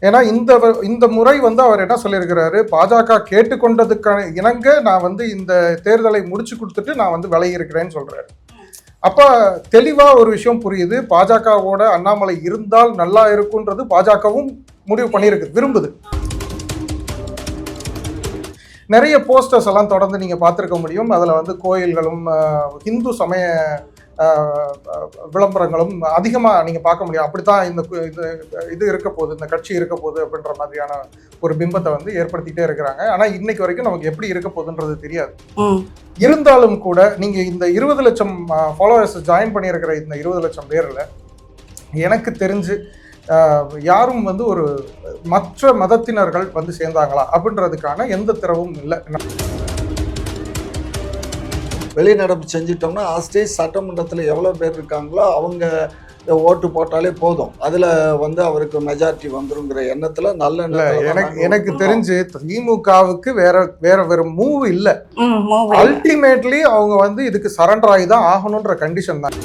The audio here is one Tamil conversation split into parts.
ஏன்னா இந்த முறை வந்து அவர் என்ன சொல்லியிருக்கிறாரு, பாஜக கேட்டுக்கொண்டதுக்கான இணங்க நான் வந்து இந்த தேர்தலை முடிச்சு கொடுத்துட்டு நான் வந்து விலகி இருக்கிறேன்னு சொல்றாரு. அப்ப தெளிவா ஒரு விஷயம் புரியுது, பாஜகவோட அண்ணாமலை இருந்தால் நல்லா இருக்கும்ன்றது பாஜகவும் முடிவு பண்ணியிருக்கு, விரும்புது. நிறைய போஸ்டர்ஸ் எல்லாம் தொடர்ந்து நீங்க பார்த்திருக்க முடியும். அதுல வந்து கோயில்களும் இந்து சமய விளம்பரங்களும் அதிகமா நீங்க பார்க்க முடியும். அப்படித்தான் இது இருக்க போகுது, இந்த கட்சி இருக்க போகுது அப்படின்ற மாதிரியான ஒரு பிம்பத்தை வந்து ஏற்படுத்திட்டே இருக்கிறாங்க. ஆனா இன்னைக்கு வரைக்கும் நமக்கு எப்படி இருக்க போகுதுன்றது தெரியாது. இருந்தாலும் கூட நீங்க இந்த 20 லட்சம் ஃபாலோவர்ஸ் ஜாயின் பண்ணியிருக்கிற இந்த 20 லட்சம் பேர்ல எனக்கு தெரிஞ்சு யாரும் வந்து ஒரு மற்ற மதத்தினர்கள் வந்து சேர்ந்தாங்களா அப்படின்றதுக்கான எந்த திறவும் இல்லை. வெளிநடப்பு செஞ்சிட்டோம்னா ஆஸ்டேஜ் சட்டமன்றத்தில் எவ்வளோ பேர் இருக்காங்களோ அவங்க ஓட்டு போட்டாலே போதும், அதில் வந்து அவருக்கு மெஜாரிட்டி வந்துருங்கிற எண்ணத்தில் நல்ல எனக்கு தெரிஞ்சு திமுகவுக்கு வேற மூவ் இல்லை. அல்டிமேட்லி அவங்க வந்து இதுக்கு சரண்டர் ஆகி தான் ஆகணுன்ற கண்டிஷன் தான்.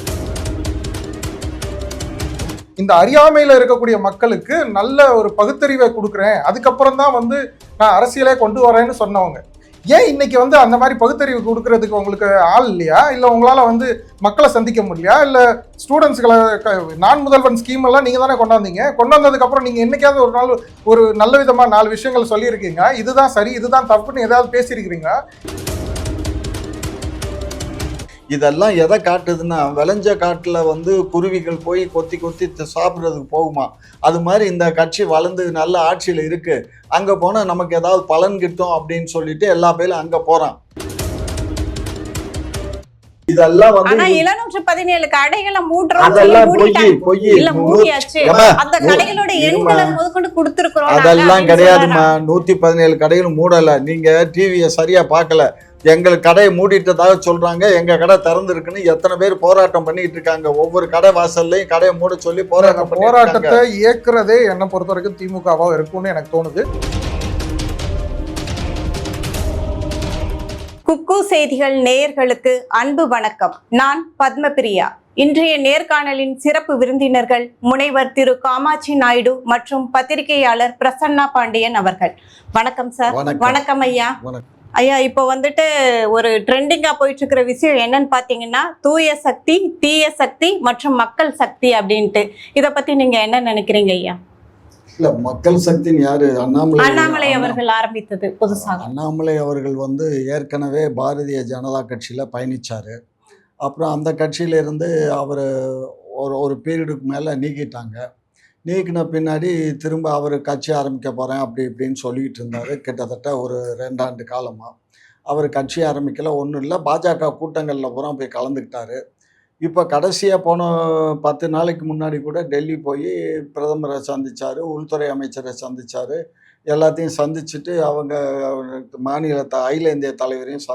இந்த அறியாமையில இருக்கக்கூடிய மக்களுக்கு நல்ல ஒரு பகுத்தறிவை கொடுக்குறேன், அதுக்கப்புறம் தான் வந்து நான் அரசியலே கொண்டு வரேன்னு சொன்னவங்க ஏன் இன்னைக்கு வந்து அந்த மாதிரி பகுத்தறிவு கொடுக்கறதுக்கு உங்களுக்கு ஆள் இல்லையா? இல்லை உங்களால் வந்து மக்களை சந்திக்க முடியலையா? இல்லை ஸ்டூடெண்ட்ஸ்களை நான் முதல்வன் ஸ்கீம் எல்லாம் நீங்கள் தானே கொண்டாந்தீங்க, கொண்டாந்ததுக்கப்புறம் நீங்கள் என்னைக்காவது ஒரு நாள் ஒரு நல்ல விதமாக 4 விஷயங்கள் சொல்லியிருக்கீங்க, இதுதான் சரி இதுதான் தப்புன்னு ஏதாவது பேசியிருக்கிறீங்களா? இதெல்லாம் எதை காட்டுதுன்னா, விளைஞ்ச காட்டில் வந்து குருவிகள் போய் கொத்தி கொத்தி சாப்பிட்றதுக்கு போகுமா, அது மாதிரி இந்த கட்சி வளர்ந்து நல்ல ஆட்சியில் இருக்கு, அங்கே போனால் நமக்கு ஏதாவது பலன் கிட்டும் அப்படின்னு சொல்லிட்டு எல்லா பேரும் அங்கே போகிறான். இதெல்லாம் வந்து 717 கடைகளை அதெல்லாம் கிடையாதுமா. 117 கடைகள் மூடல. நீங்க டிவியை சரியா பார்க்கல. எங்கள் கடையை மூடிட்டதாக சொல்றாங்க, எங்க கடை திறந்து இருக்குன்னு எத்தனை பேர் போராட்டம் பண்ணிட்டு இருக்காங்க. ஒவ்வொரு கடை வாசல்லையும் கடையை மூட சொல்லி போராட்டத்தை இயக்குறதே என்னை பொறுத்த வரைக்கும் திமுகவா இருக்கும்னு எனக்கு தோணுது. குக்கு செய்திகள் நேயர்களுக்கு அன்பு வணக்கம். நான் பத்மபிரியா. இன்றைய நேர்காணலின் சிறப்பு விருந்தினர்கள் முனைவர் திரு காமாட்சி நாயுடு மற்றும் பத்திரிகையாளர் பிரசன்னா பாண்டியன் அவர்கள். வணக்கம் சார். வணக்கம் ஐயா. ஐயா, இப்போ வந்துட்டு ஒரு ட்ரெண்டிங்கா போயிட்டு இருக்கிற விஷயம் என்னன்னு பாத்தீங்கன்னா, தூய சக்தி, தீய சக்தி மற்றும் மக்கள் சக்தி அப்படின்ட்டு. இதை பத்தி நீங்க என்ன நினைக்கிறீங்க ஐயா? இல்ல, மக்கள் சக்தின்னு யாரு? அண்ணாமலை அவர்கள் ஆரம்பித்தது புதுசாக. அண்ணாமலை அவர்கள் வந்து ஏற்கனவே பாரதிய ஜனதா கட்சியில பயணிச்சாரு. அப்புறம் அந்த கட்சியிலிருந்து அவர் ஒரு பீரியடுக்கு மேல நீக்கிட்டாங்க. நீக்கின பின்னாடி திரும்ப அவர் கட்சி ஆரம்பிக்க போகிறேன் அப்படி இப்படின்னு சொல்லிக்கிட்டு இருந்தார். கிட்டத்தட்ட ஒரு 2 ஆண்டு காலமாக அவர் கட்சி ஆரம்பிக்கல, ஒன்றும் இல்லை. பாஜக கூட்டங்களில் பூரா போய் கலந்துக்கிட்டாரு. இப்போ கடைசியாக போன 10 நாளைக்கு முன்னாடி கூட டெல்லி போய் பிரதமரை சந்தித்தார், உள்துறை அமைச்சரை சந்தித்தார். எல்லாத்தையும் சந்திச்சுட்டு அவங்க மாநில அகில இந்திய தலைவரையும்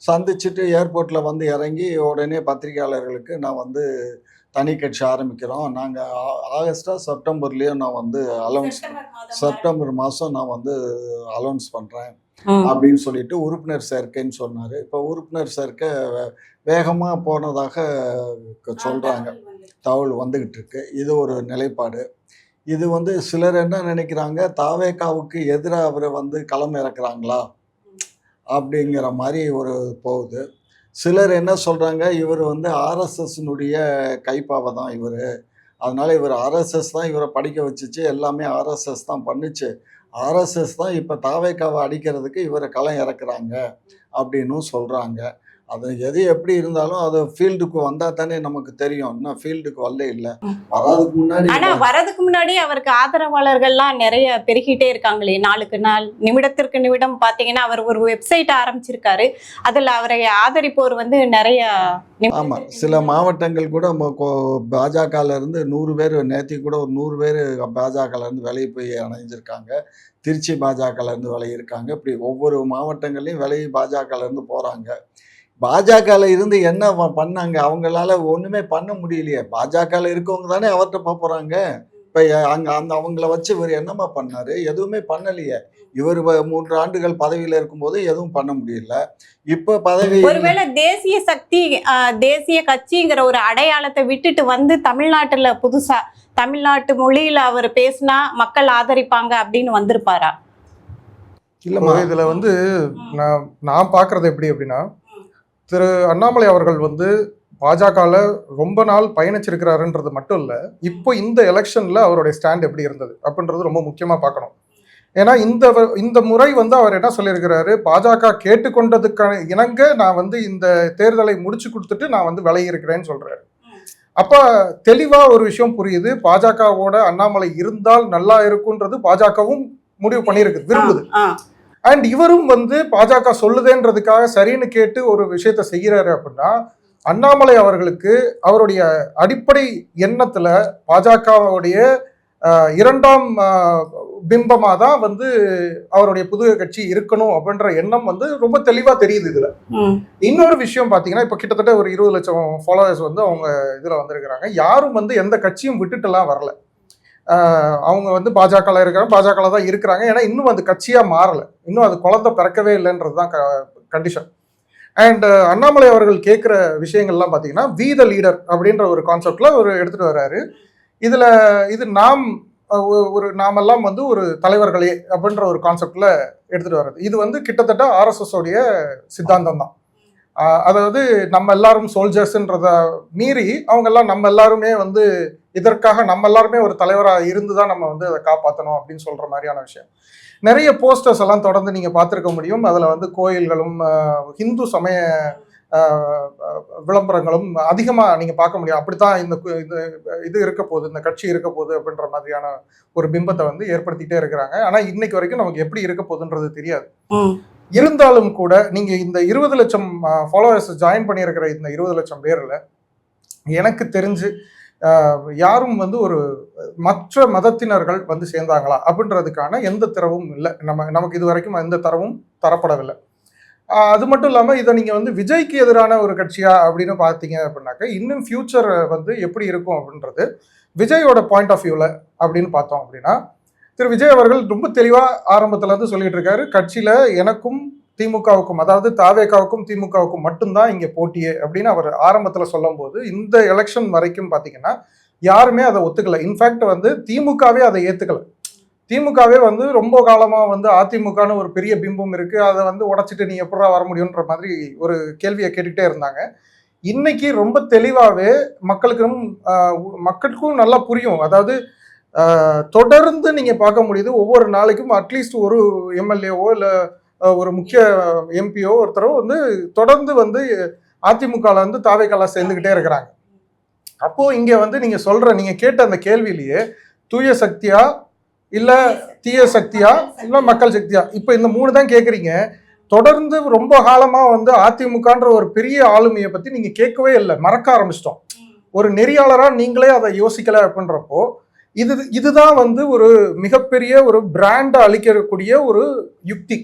சந்திச்சுட்டு ஏர்போர்ட்டில் வந்து இறங்கி உடனே பத்திரிகையாளர்களுக்கு நான் வந்து தனி கட்சி ஆரம்பிக்கிறோம், நாங்கள் ஆகஸ்டா செப்டம்பர்லேயும் நான் வந்து செப்டம்பர் மாதம் நான் வந்து அலௌன்ஸ் பண்ணுறேன் அப்படின்னு சொல்லிட்டு உறுப்பினர் சேர்க்கைன்னு சொன்னார். இப்போ உறுப்பினர் சேர்க்கை வேகமாக போனதாக சொல்கிறாங்க, தகவல் வந்துக்கிட்டு இருக்கு. இது ஒரு நிலைப்பாடு. இது வந்து சிலர் என்ன நினைக்கிறாங்க, தாவேகாவுக்கு எதிராக அவரை வந்து களம் இறக்குறாங்களா அப்படிங்கிற மாதிரி ஒரு போகுது. சிலர் என்ன சொல்கிறாங்க, இவர் வந்து ஆர்எஸ்எஸ்னுடைய கைப்பாவை தான் இவர், அதனால் இவர் ஆர்எஸ்எஸ் தான் இவரை படிக்க வச்சுச்சு, எல்லாமே ஆர்எஸ்எஸ் தான் பண்ணுச்சு, ஆர்எஸ்எஸ் தான் இப்போ தாவேகாவை அடிக்கிறதுக்கு இவரை களம் இறக்குறாங்க அப்படின்னும் சொல்கிறாங்க. அது எது எப்படி இருந்தாலும் அது ஃபீல்டுக்கு வந்தா தானே நமக்கு தெரியும். இன்னும் ஃபீல்டுக்கு வரல இல்லை, வரதுக்கு முன்னாடி அவருக்கு ஆதரவாளர்கள்லாம் நிறைய பெருகிட்டே இருக்காங்களே, நாளுக்கு நாள் நிமிடத்திற்கு நிமிடம் பாத்தீங்கன்னா அவர் ஒரு வெப்சைட் ஆரம்பிச்சிருக்காரு, அதுல அவரை ஆதரிப்போர் வந்து நிறைய. ஆமா, சில மாவட்டங்கள் கூட பாஜகல இருந்து 100 பேர், நேற்று கூட ஒரு 100 பேர் பாஜகல இருந்து விலகி போய் அணைஞ்சிருக்காங்க. திருச்சி பாஜகல இருந்து விலகி இருக்காங்க. இப்படி ஒவ்வொரு மாவட்டங்கள்லையும் விலகி பாஜகல இருந்து போறாங்க. பாஜகவில் இருந்து என்ன பண்ணாங்க? அவங்களால ஒன்றுமே பண்ண முடியலையே. பாஜகவில் இருக்கவங்க தானே அவர்கிட்ட போகிறாங்க. இப்போ அவங்கள வச்சு இவர் என்னம்மா பண்ணார்? எதுவுமே பண்ணலையே. இவர் 3 ஆண்டுகள் பதவியில் இருக்கும்போது எதுவும் பண்ண முடியல. இப்போ பதவி ஒருவேளை தேசிய சக்தி தேசிய கட்சிங்கிற ஒரு அடையாளத்தை விட்டுட்டு வந்து தமிழ்நாட்டுல புதுசா தமிழ்நாட்டு மொழியில அவர் பேசினா மக்கள் ஆதரிப்பாங்க அப்படின்னு வந்திருப்பாரா? இல்லைம்மா, இதுல வந்து நான் பாக்குறது எப்படி அப்படின்னா, திரு அண்ணாமலை அவர்கள் வந்து பாஜகவில் ரொம்ப நாள் பயணிச்சிருக்கிறாருன்றது மட்டும் இல்லை, இப்போ இந்த எலெக்ஷனில் அவருடைய ஸ்டாண்ட் எப்படி இருந்தது அப்படின்றது ரொம்ப முக்கியமாக பார்க்கணும். ஏன்னா இந்த முறை வந்து அவர் என்ன சொல்லியிருக்கிறாரு, பாஜக கேட்டுக்கொண்டதுக்கான இணங்க நான் வந்து இந்த தேர்தலை முடிச்சு கொடுத்துட்டு நான் வந்து விலகி இருக்கிறேன்னு சொல்கிறாரு. அப்போ தெளிவாக ஒரு விஷயம் புரியுது, பாஜகவோட அண்ணாமலை இருந்தால் நல்லா இருக்குன்றது பாஜகவும் முடிவு பண்ணியிருக்கு, விரும்புது. அண்ட் இவரும் வந்து பாஜக சொல்லுதேன்றதுக்காக சரின்னு கேட்டு ஒரு விஷயத்த செய்கிறாரு அப்படின்னா, அண்ணாமலை அவர்களுக்கு அவருடைய அடிப்படை எண்ணத்துல பாஜகவுடைய 2ஆம் பிம்பமாக தான் வந்து அவருடைய புதிய கட்சி இருக்கணும் அப்படின்ற எண்ணம் வந்து ரொம்ப தெளிவா தெரியுது இதுல. இன்னொரு விஷயம் பாத்தீங்கன்னா, இப்ப கிட்டத்தட்ட ஒரு 20 லட்சம் ஃபாலோவர்ஸ் வந்து அவங்க இதுல வந்திருக்கிறாங்க. யாரும் வந்து எந்த கட்சியும் விட்டுட்டுலாம் வரல. அவங்க வந்து பாஜகவில் இருக்கிறாங்க, பாஜகவில் தான் இருக்கிறாங்க. ஏன்னா இன்னும் அது கட்சியாக மாறலை, இன்னும் அது குழந்தை பிறக்கவே இல்லைன்றது தான் கண்டிஷன். அண்ட் அண்ணாமலை அவர்கள் கேட்குற விஷயங்கள்லாம் பார்த்தீங்கன்னா, வி த லீடர் அப்படின்ற ஒரு கான்செப்டில் ஒரு எடுத்துகிட்டு வர்றாரு. இது நாமெல்லாம் வந்து ஒரு தலைவர்களே அப்படின்ற ஒரு கான்செப்டில் எடுத்துகிட்டு வர்றது. இது வந்து கிட்டத்தட்ட ஆர்எஸ்எஸோடைய சித்தாந்தம் தான். அதாவது நம்ம எல்லாரும் சோல்ஜர்ஸ்ன்றத மீறி அவங்கெல்லாம் நம்ம எல்லாருமே வந்து இதற்காக நம்ம எல்லாருமே ஒரு தலைவராக இருந்து தான் நம்ம வந்து அதை காப்பாற்றணும் அப்படின்னு சொல்கிற மாதிரியான விஷயம். நிறைய போஸ்டர்ஸ் எல்லாம் தொடர்ந்து நீங்கள் பார்த்துருக்க முடியும். அதில் வந்து கோயில்களும் ஹிந்து சமய விளம்பரங்களும் அதிகமாக நீங்கள் பார்க்க முடியும். அப்படித்தான் இது இருக்க போகுது, இந்த கட்சி இருக்க போகுது அப்படின்ற மாதிரியான ஒரு பிம்பத்தை வந்து ஏற்படுத்திகிட்டே இருக்கிறாங்க. ஆனால் இன்னைக்கு வரைக்கும் நமக்கு எப்படி இருக்க போகுதுன்றது தெரியாது. இருந்தாலும் கூட நீங்கள் இந்த 20 லட்சம் ஃபாலோவர்ஸ் ஜாயின் பண்ணியிருக்கிற இந்த 20 லட்சம் பேரில் எனக்கு தெரிஞ்சு யாரும் வந்து ஒரு மற்ற மதத்தினர்கள் வந்து சேர்ந்தாங்களா அப்படின்றதுக்கான எந்த தரவும் இல்லை. நமக்கு இது வரைக்கும் எந்த தரவும் தரப்படவில்லை. அது மட்டும் இல்லாமல் இதை நீங்கள் வந்து விஜய்க்கு எதிரான ஒரு கட்சியா அப்படின்னு பார்த்தீங்க அப்படின்னாக்க, இன்னும் ஃபியூச்சர் வந்து எப்படி இருக்கும் அப்படின்றது விஜயோட பாயிண்ட் ஆஃப் வியூவில் அப்படின்னு பார்த்தோம் அப்படின்னா, திரு விஜய் அவர்கள் ரொம்ப தெளிவாக ஆரம்பத்துல இருந்து சொல்லிட்டு இருக்காரு, கட்சியில எனக்கும் திமுகவுக்கும், அதாவது தாவேகாவுக்கும் திமுகவுக்கும் மட்டும்தான் இங்கே போட்டியே அப்படின்னு அவர் ஆரம்பத்தில் சொல்லும் போது, இந்த எலெக்ஷன் வரைக்கும் பார்த்தீங்கன்னா யாருமே அதை ஒத்துக்கல. இன்ஃபேக்ட் வந்து திமுகவே அதை ஏற்றுக்கல. திமுகவே வந்து ரொம்ப காலமாக வந்து அதிமுகன்னு ஒரு பெரிய பிம்பம் இருக்குது, அதை வந்து உடைச்சிட்டு நீ எப்படா வர முடியுன்ற மாதிரி ஒரு கேள்வியை கேட்டுக்கிட்டே இருந்தாங்க. இன்னைக்கு ரொம்ப தெளிவாகவே மக்களுக்கும் நல்லா புரியும். அதாவது தொடர்ந்து நீங்கள் பார்க்க முடியுது, ஒவ்வொரு நாளைக்கும் அட்லீஸ்ட் ஒரு எம்எல்ஏவோ இல்லை ஒரு முக்கிய எம்பியோ ஒருத்தரோ வந்து தொடர்ந்து வந்து அதிமுகவில் வந்து தாவேக்கால சேர்ந்துக்கிட்டே இருக்கிறாங்க. அப்போது இங்கே வந்து நீங்கள் கேட்ட அந்த கேள்வியிலேயே தூய சக்தியா இல்லை தீய சக்தியா இல்லை மக்கள் சக்தியா, இப்போ இந்த 3 தான் கேட்குறீங்க. தொடர்ந்து ரொம்ப காலமாக வந்து அதிமுகன்ற ஒரு பெரிய ஆளுமையை பற்றி நீங்கள் கேட்கவே இல்லை, மறக்க ஆரம்பிச்சிட்டோம். ஒரு நெறியாளராக நீங்களே அதை யோசிக்கலை அப்படின்றப்போ இதுதான் வந்து ஒரு மிகப்பெரிய ஒரு பிராண்டை அளிக்கக்கூடிய ஒரு யுக்தி.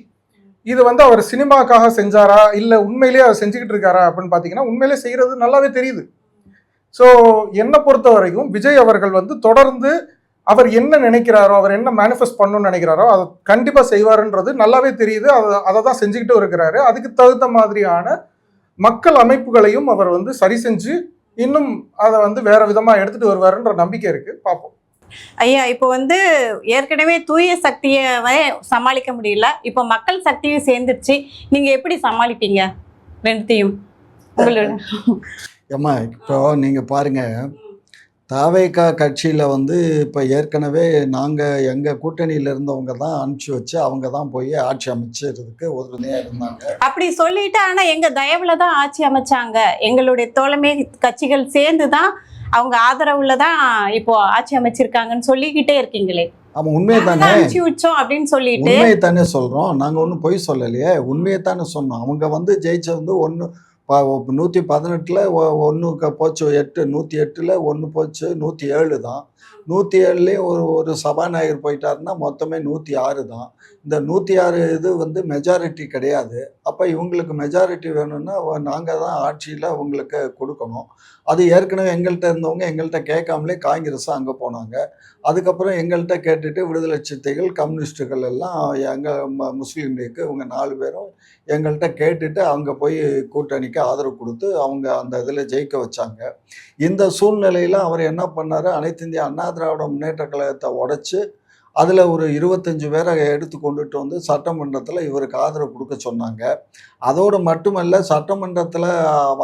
இது வந்து அவர் சினிமாக்காக செஞ்சாரா இல்லை உண்மையிலேயே அதை செஞ்சுக்கிட்டு இருக்காரா அப்படின்னு பார்த்தீங்கன்னா, உண்மையிலே செய்கிறது நல்லாவே தெரியுது. ஸோ என்னை பொறுத்த வரைக்கும் விஜய் அவர்கள் வந்து தொடர்ந்து அவர் என்ன நினைக்கிறாரோ, அவர் என்ன மேனிஃபெஸ்ட் பண்ணணும்னு நினைக்கிறாரோ அதை கண்டிப்பாக செய்வாருன்றது நல்லாவே தெரியுது. அதை தான் செஞ்சுக்கிட்டு இருக்கிறாரு. அதுக்கு தகுந்த மாதிரியான மக்கள் அமைப்புகளையும் அவர் வந்து சரி செஞ்சு இன்னும் அதை வந்து வேற விதமாக எடுத்துட்டு வருவாருன்ற நம்பிக்கை இருக்கு. பார்ப்போம். ஐயா, இப்போ வந்து ஏற்கனவே தூய சக்தியை சமாளிக்க முடியல, இப்போ மக்கள் சக்தியும் சேர்ந்துருச்சு, நீங்க எப்படி சமாளிப்பீங்க ரெண்டுத்தையும்? ஏம்மா, இப்போ நீங்கள் பாருங்க, தாவேகா கட்சியில் வந்து இப்போ ஏற்கனவே நாங்கள் எங்கள் கூட்டணியில் இருந்தவங்க தான் அனுப்பிச்சி வச்சு அவங்க தான் போய் ஆட்சி அமைச்சதுக்கு உறுதுணையாக இருந்தாங்க. அப்படி சொல்லிட்டு ஆனால் எங்கள் தயவுல தான் ஆட்சி அமைச்சாங்க, எங்களுடைய தோழமை கட்சிகள் சேர்ந்து தான் அவங்க ஆதரவுல தான் இப்போ ஆட்சி அமைச்சிருக்காங்கன்னு சொல்லிக்கிட்டே இருக்கீங்களே. ஆமாம், உண்மையை தானே வச்சோம் அப்படின்னு சொல்லிட்டு உண்மையை தானே சொல்கிறோம். நாங்கள் ஒன்றும் பொய் சொல்லலையே, உண்மையை தானே சொன்னோம். அவங்க வந்து ஜெயிச்சது வந்து 118 1 போச்சு, 8 108 1 போச்சு, 107 தான். 107 ஒரு சபாநாயகர் போயிட்டாருன்னா மொத்தமே 106 தான். இந்த 106 இது வந்து மெஜாரிட்டி கிடையாது. அப்போ இவங்களுக்கு மெஜாரிட்டி வேணும்னா நாங்கள் தான் ஆட்சியில் அவங்களுக்கு கொடுக்கணும். அது ஏற்கனவே எங்கள்கிட்ட இருந்தவங்க எங்கள்கிட்ட கேட்காமலே காங்கிரஸ் அங்கே போனாங்க. அதுக்கப்புறம் எங்கள்கிட்ட கேட்டுட்டு விடுதலை சிறுத்தைகள், கம்யூனிஸ்ட்டுகள் எல்லாம் எங்கள் முஸ்லீம் லீக்கு இவங்க 4 பேரும் எங்கள்கிட்ட கேட்டுட்டு அங்கே போய் கூட்டணிக்கு ஆதரவு கொடுத்து அவங்க அந்த இதில் ஜெயிக்க வச்சாங்க. இந்த சூழ்நிலையில் அவர் என்ன பண்ணார், அனைத்து இந்திய அண்ணா திராவிட முன்னேற்ற கழகத்தை உடைச்சு அதில் ஒரு 25 பேரை எடுத்து கொண்டுட்டு வந்து சட்டமன்றத்தில் இவருக்கு ஆதரவு கொடுக்க சொன்னாங்க. அதோடு மட்டுமல்ல, சட்டமன்றத்தில்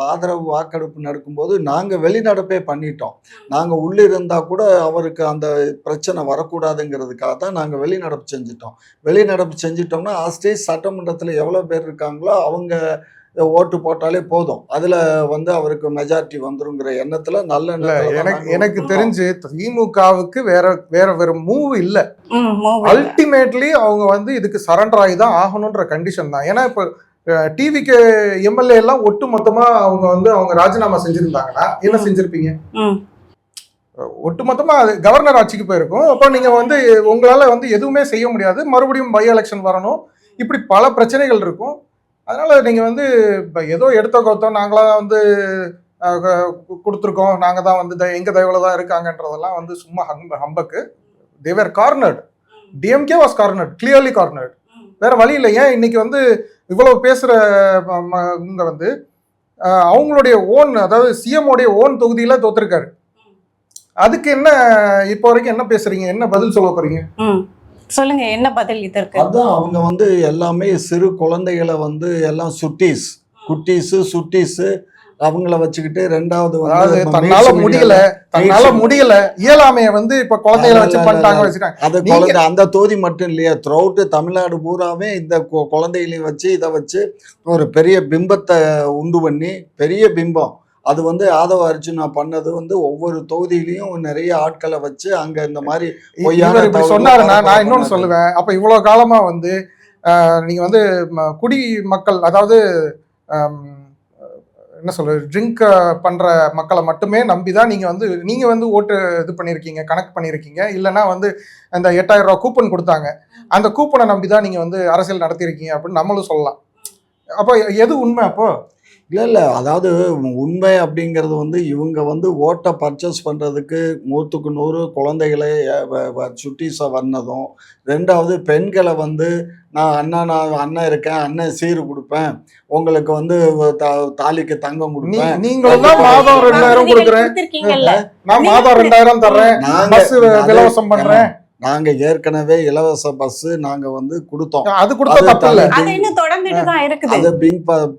ஆதரவு வாக்கெடுப்பு நடக்கும்போது நாங்கள் வெளிநடப்பே பண்ணிட்டோம். நாங்கள் உள்ளே இருந்தால் கூட அவருக்கு அந்த பிரச்சனை வரக்கூடாதுங்கிறதுக்காக தான் நாங்கள் வெளிநடப்பு செஞ்சிட்டோம். வெளிநடப்பு செஞ்சிட்டோம்னா ஆஸ்டேஜ் சட்டமன்றத்தில் எவ்வளோ பேர் இருக்காங்களோ அவங்க ஓட்டு போட்டாலே போதும், அதில் வந்து அவருக்கு மெஜாரிட்டி வந்துருங்கிற எண்ணத்தில் எனக்கு தெரிஞ்சு திமுகவுக்கு வேற மூவ் இல்லை. அல்டிமேட்லி அவங்க வந்து இதுக்கு சரண்டர் ஆகி தான் ஆகணுன்ற கண்டிஷன் தான். ஏன்னா இப்போ டிவிக்கு எம்எல்ஏ எல்லாம் ஒட்டு மொத்தமா அவங்க ராஜினாமா செஞ்சிருந்தாங்கன்னா என்ன செஞ்சிருப்பீங்க? ஒட்டுமொத்தமா கவர்னர் ஆட்சிக்கு போயிருக்கும். அப்போ நீங்க வந்து உங்களால வந்து எதுவுமே செய்ய முடியாது, மறுபடியும் பை எலெக்ஷன் வரணும், இப்படி பல பிரச்சனைகள் இருக்கும். அதனால நீங்க வந்து இப்போ ஏதோ எடுத்த கொடுத்தோம், நாங்களாம் வந்து கொடுத்துருக்கோம், நாங்கள் தான் வந்து எங்க தயவுல தான் இருக்காங்கன்றதெல்லாம் வந்து சும்மா humbug. Thevar cornered. DMK was cornered, clearly cornered. வேற வழி இல்லை. ஏன் இன்னைக்கு வந்து இவ்வளவு பேசுற இவங்க வந்து அவங்களுடைய ஓன், அதாவது சிஎம்ஓடைய ஓன் தொகுதியில தோத்துருக்காரு. அதுக்கு என்ன இப்போ வரைக்கும் என்ன பேசுறீங்க, என்ன பதில் சொல்ல போறீங்க? சொல்லுங்க, என்ன பதில் இதற்கு? அதான் அவங்க வந்து எல்லாமே சிறு குழந்தைகளை வந்து எல்லாம் சுட்டீஸு அவங்கள வச்சுக்கிட்டு ரெண்டாவது வந்து தன்னால முடியல இயலாமைய வந்து இப்ப குழந்தைகளை வச்சு பண்ணிட்டாங்க வச்சுட்டாங்க. அது குழந்தை அந்த தொகுதி மட்டும் இல்லையா, த்ரூஅவுட் தமிழ்நாடு பூராவே இந்த குழந்தைகளையும் வச்சு இதை வச்சு ஒரு பெரிய பிம்பத்தை உண்டு பண்ணி, பெரிய பிம்பம் அது வந்து ஆதவ அர்ஜுனா பண்ணது வந்து ஒவ்வொரு தொகுதியிலையும் நிறைய ஆட்களை வச்சு அங்க இந்த மாதிரி சொன்னாரு. நான் இன்னொன்னு சொல்லுவேன். அப்ப இவ்வளவு காலமா வந்து நீங்க வந்து குடி மக்கள், அதாவது என்ன சொல்றது, ட்ரிங்க் பண்ற மக்களை மட்டுமே நம்பிதான் நீங்க வந்து ஓட்டு இது பண்ணிருக்கீங்க, கனெக்ட் பண்ணிருக்கீங்க. இல்லைன்னா வந்து அந்த 8000 ரூபாய் கூப்பன் கொடுத்தாங்க, அந்த கூப்பனை நம்பிதான் நீங்க வந்து அரசியல் நடத்திருக்கீங்க அப்படின்னு நம்மளும் சொல்லலாம். அப்போ எது உண்மை? அப்போ இல்லை, அதாவது உண்மை அப்படிங்கிறது வந்து இவங்க வந்து ஓட்டை பர்ச்சேஸ் பண்ணுறதுக்கு 100க்கு 100 குழந்தைகளை சுட்டீஸை வந்ததும், ரெண்டாவது பெண்களை வந்து நான் அண்ணன் இருக்கேன், அண்ணன் சீரு கொடுப்பேன், உங்களுக்கு வந்து தாலிக்கு தங்கம் கொடுப்பேன், நீங்களும் தான் மாதம் 2000 கொடுக்குறேன், நான் மாதம் 2000 தர்றேன், பஸ் இலவசம் பண்றேன். நாங்க ஏற்கனவே இலவச பஸ் நாங்க வந்து கொடுத்தோம். அது கொடுத்தோம், அது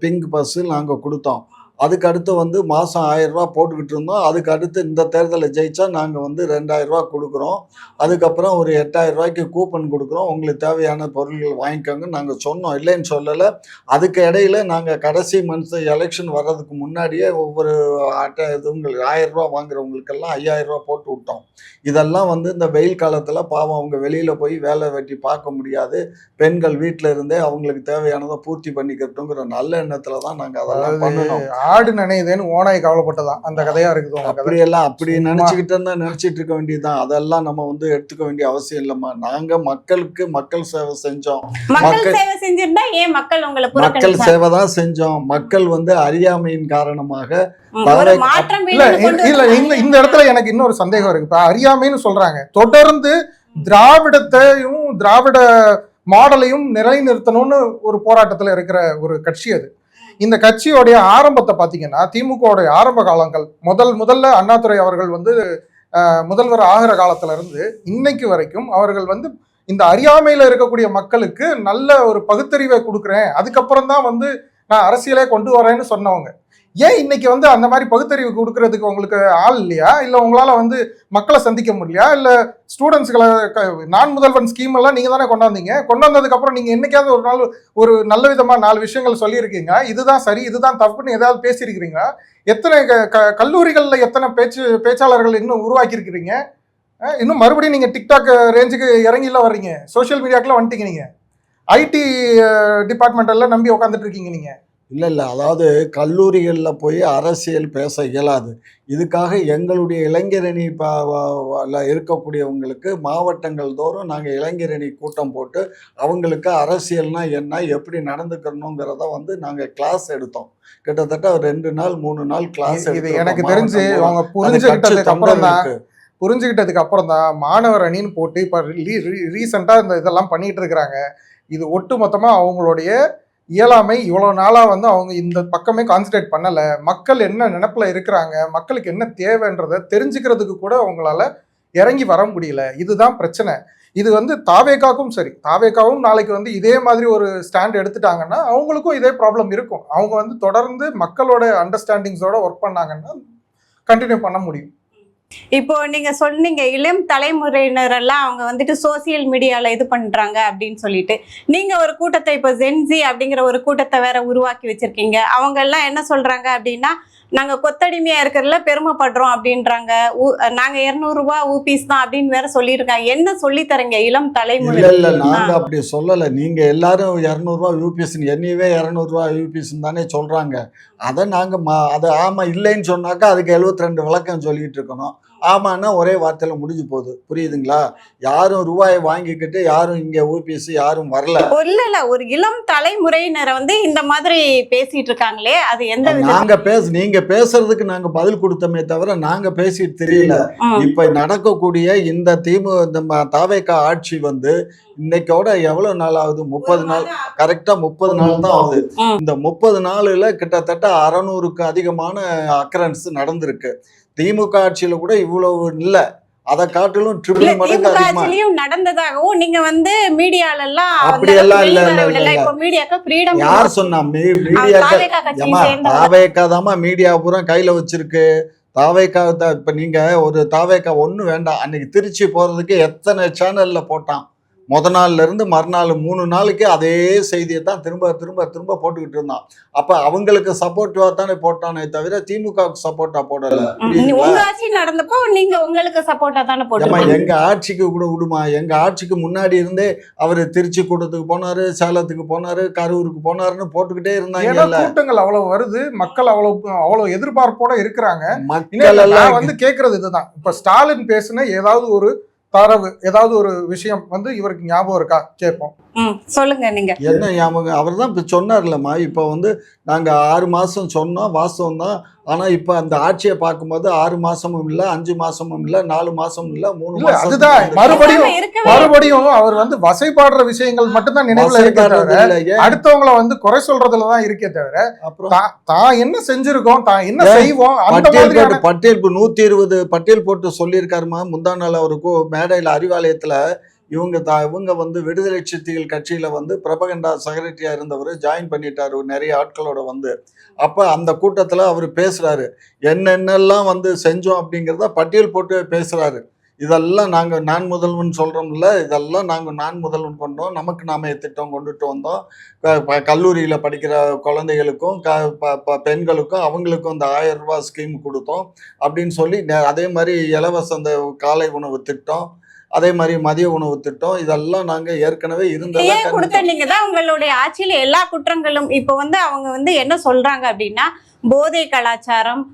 பிங்க் பஸ் நாங்க கொடுத்தோம். அதுக்கு அடுத்து வந்து மாதம் 1000 ரூபா போட்டுக்கிட்டு இருந்தோம். அதுக்கு அடுத்து இந்த தேர்தலில் ஜெயிச்சா நாங்கள் வந்து 2000 ரூபா கொடுக்குறோம். அதுக்கப்புறம் ஒரு 8000 ரூபாய்க்கு கூப்பன் கொடுக்குறோம், உங்களுக்கு தேவையான பொருள்கள் வாங்கிக்கோங்க நாங்கள் சொன்னோம், இல்லைன்னு சொல்லலை. அதுக்கு இடையில நாங்கள் கடைசி மந்த் எலெக்ஷன் வர்றதுக்கு முன்னாடியே ஒவ்வொரு இதுங்களுக்கு 1000 ரூபா வாங்குறவங்களுக்கெல்லாம் 5000 ரூபா போட்டு விட்டோம். இதெல்லாம் வந்து இந்த வெயில் காலத்தில் பாவம் அவங்க வெளியில் போய் வேலை வெட்டி பார்க்க முடியாது, பெண்கள் வீட்டில் இருந்தே அவங்களுக்கு தேவையானதை பூர்த்தி பண்ணிக்கட்டுங்கிற நல்ல எண்ணத்தில் தான் நாங்கள் அதெல்லாம் பண்ணணும். ஆடு நினைதேன்னு ஓனாய் கவலைப்பட்டதான் அந்த கதையா இருக்குது. அப்படியெல்லாம் அப்படி நினைச்சுக்கிட்டு இருந்தா நினைச்சிட்டு இருக்க வேண்டியதுதான். அதெல்லாம் நம்ம வந்து எடுத்துக்க வேண்டிய அவசியம் இல்லம்மா. நாங்க மக்களுக்கு மக்கள் சேவை செஞ்சோம். மக்கள் சேவை தான் செஞ்சோம். மக்கள் வந்து அறியாமையின் காரணமாக இந்த இடத்துல எனக்கு இன்னொரு சந்தேகம் இருக்கு. இப்ப அறியாமைன்னு சொல்றாங்க, தொடர்ந்து திராவிடத்தையும் திராவிட மாடலையும் நிலைநிறுத்தணும்னு ஒரு போராட்டத்துல இருக்கிற ஒரு கட்சி அது. இந்த கட்சியோடைய ஆரம்பத்தை பார்த்தீங்கன்னா, திமுகவுடைய ஆரம்ப காலங்கள் முதல்ல அண்ணாதுரை அவர்கள் வந்து முதல்வர் ஆகிற காலத்துல இருந்து இன்னைக்கு வரைக்கும் அவர்கள் வந்து இந்த அறியாமையில இருக்கக்கூடிய மக்களுக்கு நல்ல ஒரு பகுத்தறிவை கொடுக்குறேன், அதுக்கப்புறம் தான் வந்து நான் அரசியலே கொண்டு வரேன்னு சொன்னவங்க. ஏன் இன்னைக்கு வந்து அந்த மாதிரி பகுத்தறிவு கொடுக்கறதுக்கு உங்களுக்கு ஆள் இல்லையா? இல்லை உங்களால வந்து மக்களை சந்திக்க முடியலையா? இல்லை ஸ்டூடெண்ட்ஸ்களை நான் முதல்வன் ஸ்கீம் எல்லாம் நீங்க தானே கொண்டாந்தீங்க, கொண்டாந்ததுக்கு அப்புறம் நீங்க என்னைக்காவது ஒரு நாள் ஒரு நல்ல விதமா 4 விஷயங்கள் சொல்லியிருக்கீங்க, இதுதான் சரி இதுதான் தப்புன்னு ஏதாவது பேசியிருக்கிறீங்களா? எத்தனை கல்லூரிகள்ல எத்தனை பேச்சாளர்கள் இன்னும் உருவாக்கி இருக்கிறீங்க? இன்னும் மறுபடியும் நீங்க டிக்டாக் ரேஞ்சுக்கு இறங்கில வர்றீங்க, சோசியல் மீடியாக்குள்ள வந்துட்டீங்க. நீங்க ஐடி டிபார்ட்மெண்ட் எல்லாம் நம்பி உட்காந்துட்டு இருக்கீங்க. நீங்க இல்லை அதாவது கல்லூரிகளில் போய் அரசியல் பேச இயலாது. இதுக்காக எங்களுடைய இளைஞரணி இருக்கக்கூடியவங்களுக்கு மாவட்டங்கள் தோறும் நாங்கள் இளைஞரணி கூட்டம் போட்டு அவங்களுக்கு அரசியல்னா என்ன, எப்படி நடந்துக்கணுங்கிறத வந்து நாங்கள் கிளாஸ் எடுத்தோம். கிட்டத்தட்ட 2 நாள் 3 நாள் கிளாஸ் இது எனக்கு தெரிஞ்சு அவங்க புரிஞ்சுக்கிட்டதுக்கு அப்புறம் தான் மாணவர் அணின்னு போட்டு இப்போ ரீசெண்டாக இந்த இதெல்லாம் பண்ணிட்டு இருக்கிறாங்க. இது ஒட்டு மொத்தமாக அவங்களுடைய இயலாமை. இவ்வளோ நாளாக வந்து அவங்க இந்த பக்கமே கான்சன்ட்ரேட் பண்ணலை. மக்கள் என்ன நினைப்பில் இருக்கிறாங்க, மக்களுக்கு என்ன தேவைன்றதை தெரிஞ்சுக்கிறதுக்கு கூட அவங்களால இறங்கி வர முடியல. இதுதான் பிரச்சனை. இது வந்து தாவேக்காவும் சரி, தாவேக்காவும் நாளைக்கு வந்து இதே மாதிரி ஒரு ஸ்டாண்ட் எடுத்துட்டாங்கன்னா அவங்களுக்கும் இதே ப்ராப்ளம் இருக்கும். அவங்க வந்து தொடர்ந்து மக்களோட அண்டர்ஸ்டாண்டிங்ஸோட ஒர்க் பண்ணாங்கன்னா கண்டினியூ பண்ண முடியும். இப்போ நீங்க சொன்னீங்க இளம் தலைமுறையினர் எல்லாம் அவங்க வந்துட்டு சோசியல் மீடியால இது பண்றாங்க அப்படின்னு சொல்லிட்டு, நீங்க ஒரு கூட்டத்தை இப்போ ஜென்சி அப்படிங்கிற ஒரு கூட்டத்தை வேற உருவாக்கி வச்சிருக்கீங்க. அவங்க எல்லாம் என்ன சொல்றாங்க அப்படின்னா, நாங்க கொத்தடிமையா இருக்கிறதுல பெருமைப்படுறோம் அப்படின்றாங்க. நாங்க 200 ரூபாய் ஊபிஸ் தான் அப்படின்னு வேற சொல்லியிருக்காங்க. என்ன சொல்லி தரீங்க இளம் தலைமுறை? இல்ல நாங்க அப்படி சொல்லலை. நீங்க எல்லாரும் 200 ரூபாய் யூபிஎஸ், என்னையவே 200 ரூபாய் யூபிஎஸ் தானே சொல்றாங்க. அதை நாங்க அதை ஆமா இல்லைன்னு சொன்னாக்கா அதுக்கு 72 விளக்கம் சொல்லிட்டு இருக்கணும். ஆமான்னா ஒரே வார்த்தையில முடிஞ்சு போகுது. புரியுதுங்களா? யாரும் ரூபாயை வாங்கிக்கிட்டு யாரும் இங்க ஊபிஎஸ் யாரும் வரல. இல்ல ஒரு இளம் தலைமுறையினரை வந்து இந்த மாதிரி பேசிட்டு இருக்காங்களே, அது எந்த நீங்க பேசுறதுக்கு நாங்க பதில் கொடுத்தோமே தவிர நாங்க பேசிட்டு தெரியல. இப்ப நடக்கக்கூடிய இந்த தாவேக்கா ஆட்சி வந்து இன்னைக்கோட எவ்வளவு நாள் ஆகுது? 30 நாள். கரெக்டா 30 நாள் தான் ஆகுது. இந்த 30 நாளுல கிட்டத்தட்ட 600க்கு அதிகமான அக்கரன்ஸ் நடந்திருக்கு. திமுக ஆட்சியில கூட இவ்வளவு இல்ல, அதை காட்டிலும் ட்ரிபிள் மடங்கு அதிகமா நடந்ததாகவும் நீங்க வந்து மீடியால எல்லாம் அப்படி எல்லாம் இல்ல. இப்ப மீடியாக்கு ஃப்ரீடம் யார் சொன்னா? தாவேக்கா தாமா மீடியா பூரா கையில வச்சிருக்கு. தாவேக்கா தான். இப்ப நீங்க ஒரு தாவேக்கா ஒண்ணு வேண்டாம், அன்னைக்கு திருச்சி போறதுக்கு எத்தனை சேனல்ல போட்டான். முத நாள்ல இருந்து மறுநாள் 3 நாளுக்கு அதே செய்தியை தான் திரும்ப திரும்ப திரும்ப போட்டுக்கிட்டு இருந்தான். அப்ப அவங்களுக்கு சப்போர்ட்டிவா தானே போட்டானே தவிர திமுகவுக்கு சப்போர்ட்டா போடல. உங்க ஆட்சி நடந்தப்போ நீங்க உங்களுக்கு சப்போர்ட்டா தானே போட்டீங்க. எங்க ஆட்சிக்கு கூட விடுமா? எங்க ஆட்சிக்கு முன்னாடி இருந்தே அவரு திருச்சி கூட்டத்துக்கு போனாரு, சேலத்துக்கு போனாரு, கரூருக்கு போனாருன்னு போட்டுக்கிட்டே இருந்தாங்க. கூட்டங்கள் அவ்வளவு வருது, மக்கள் அவ்வளவு எதிர்பார்ப்போட இருக்கிறாங்க. மக்கள் எல்லாம் வந்து கேட்கறது இதுதான். இப்ப ஸ்டாலின் பேசுன ஏதாவது ஒரு தரவு, ஏதாவது ஒரு விஷயம் வந்து இவருக்கு ஞாபகம் இருக்கா கேட்போம். சொல்லுங்க. நீங்க என்ன ஞாபகம்? அவர் தான் இப்ப சொன்னார்லம்மா. இப்ப வந்து நாங்க 6 மாசம் சொன்னோம், வாஸ்தவம் தான். ஆனா இப்ப அந்த ஆட்சியை பார்க்கும்போது 6 மாசமும் இல்ல, 5 மாசமும் இல்ல, 4 மாசமும் இல்ல, 3 மாசம். அதுதான் மறுபடியும் அவர் வந்து வசைபாடுற விஷயங்கள் மட்டும்தான் நினைவுல இருக்க, அடுத்தவங்களை வந்து குறை சொல்றதுலதான் இருக்கே தவிர அப்புறம் தான் என்ன செஞ்சிருக்கோம், தான் என்ன செய்வோம். பட்டியல் 120 பட்டியல் போட்டு சொல்லியிருக்காருமா. முந்தா நாள் அவருக்கு மேடையில அறிவாலயத்துல இவங்க வந்து விடுதலை சிறுத்தைகள் கட்சியில வந்து பிரபகண்டா செக்ரட்டரியா இருந்தவர் ஜாயின் பண்ணிட்டாரு நிறைய ஆட்களோட வந்து. அப்ப அந்த கூட்டத்துல அவர் பேசுறாரு, என்னென்னலாம் வந்து செஞ்சோம் அப்படிங்கிறத பட்டியல் போட்டு பேசுறாரு. இதெல்லாம் நாங்க நான் முதல்வன் சொல்றோம்ல, இதெல்லாம் நாங்க நான் முதல்வன் கொண்டோம், நமக்கு நாம திட்டம் கொண்டுட்டு வந்தோம். கல்லூரியில படிக்கிற குழந்தைகளுக்கும் பெண்களுக்கும் அவங்களுக்கும் இந்த 1000 ரூபாய் ஸ்கீம் கொடுத்தோம் அப்படின்னு சொல்லி, அதே மாதிரி இலவச அந்த காலை உணவு திட்டம், அதே மாதிரி மதிய உணவு திட்டம், இதெல்லாம் நாங்க ஏற்கனவே இருந்தது. நீங்க தான் உங்களுடைய ஆட்சியில எல்லா குற்றங்களும் இப்ப வந்து அவங்க வந்து என்ன சொல்றாங்க அப்படின்னா, போதை கலாச்சாரம்,